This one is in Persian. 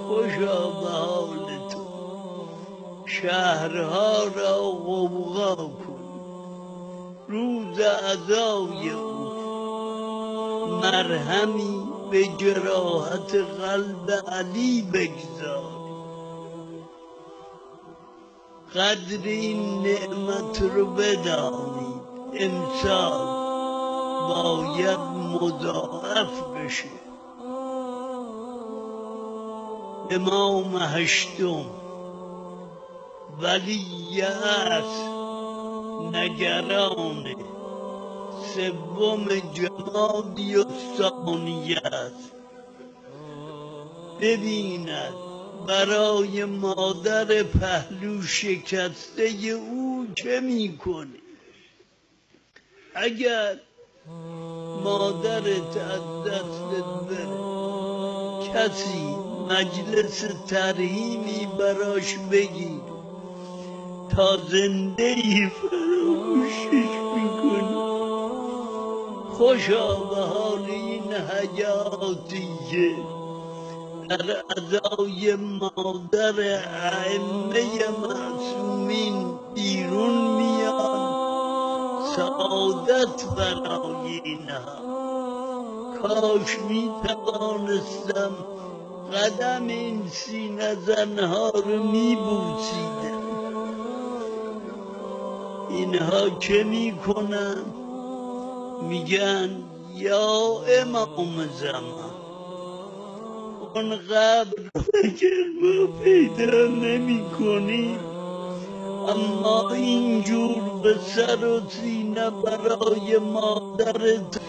خوشا به حال تو، شهرها را غوغا کن. روز عزای او مرهمی به جراحت قلب علی بگذار. قدر این نعمت رو بدانید، امسال باید مضاعف بشه. امام هشتم ولی اصل نگران سوم جمادی و ثانیه است. ببیند برای مادر پهلو شکسته او چه میکنه. اگر مادرت از دستت بره، کسی مجلس ترحیمی براش بگیر تا زنده ای فراموشش میکنی. خوشا به حال این حیاتی که در ادای مادر ائمه معصومین بیرون میان. سعادت برای اینها. کاش میتوانستم قدم این سینه زنها رو میبوسیدم. اینها چه میکنن؟ میگن یا امام زمان اون قبر اگر ما پیدا نمی کنیم، اما اینجور به سر و سینه برای مادرت